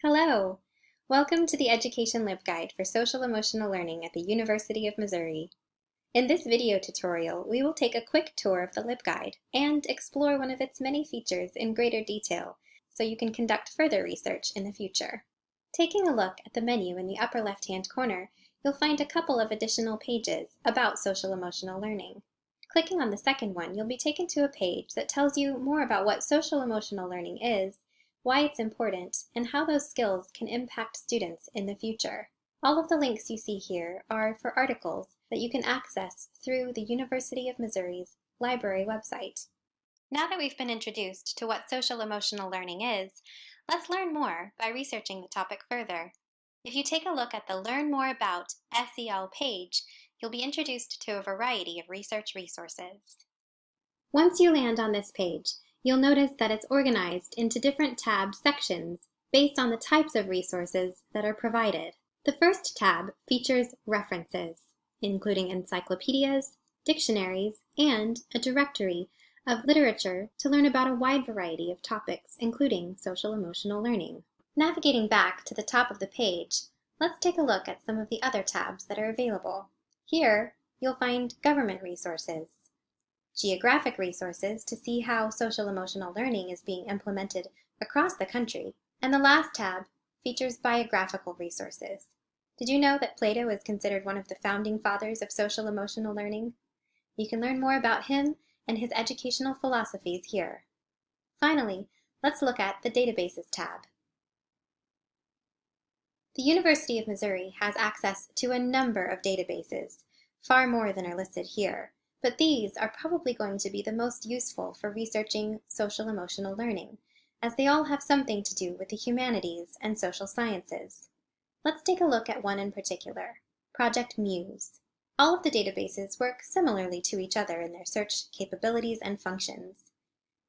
Hello! Welcome to the Education LibGuide for Social Emotional Learning at the University of Missouri. In this video tutorial, we will take a quick tour of the LibGuide and explore one of its many features in greater detail so you can conduct further research in the future. Taking a look at the menu in the upper left-hand corner, you'll find a couple of additional pages about social emotional learning. Clicking on the second one, you'll be taken to a page that tells you more about what social emotional learning is, why it's important, and how those skills can impact students in the future. All of the links you see here are for articles that you can access through the University of Missouri's library website. Now that we've been introduced to what social emotional learning is, let's learn more by researching the topic further. If you take a look at the Learn More About SEL page, you'll be introduced to a variety of research resources. Once you land on this page, you'll notice that it's organized into different tab sections based on the types of resources that are provided. The first tab features references, including encyclopedias, dictionaries, and a directory of literature to learn about a wide variety of topics, including social emotional learning. Navigating back to the top of the page, let's take a look at some of the other tabs that are available. Here, you'll find government resources, geographic resources to see how social emotional learning is being implemented across the country, and the last tab features biographical resources. Did you know that Plato is considered one of the founding fathers of social emotional learning? You can learn more about him and his educational philosophies here. Finally, let's look at the Databases tab. The University of Missouri has access to a number of databases, far more than are listed here, but these are probably going to be the most useful for researching social emotional learning, as they all have something to do with the humanities and social sciences. Let's take a look at one in particular, Project Muse. All of the databases work similarly to each other in their search capabilities and functions.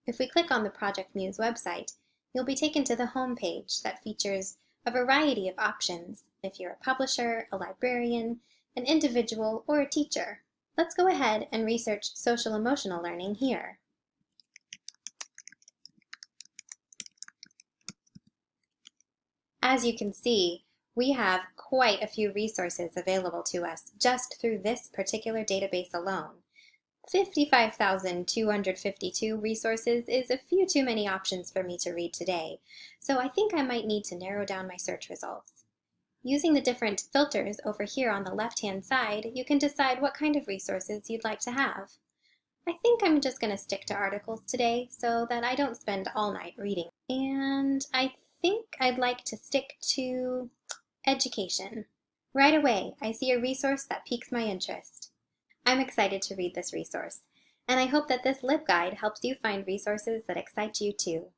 If we click on the Project Muse website, you'll be taken to the home page that features a variety of options if you're a publisher, a librarian, an individual, or a teacher. Let's go ahead and research social emotional learning here. As you can see, we have quite a few resources available to us just through this particular database alone. 55,252 resources is a few too many options for me to read today, so I think I might need to narrow down my search results. Using the different filters over here on the left-hand side, you can decide what kind of resources you'd like to have. I think I'm just going to stick to articles today so that I don't spend all night reading. And I think I'd like to stick to education. Right away, I see a resource that piques my interest. I'm excited to read this resource, and I hope that this LibGuide helps you find resources that excite you too.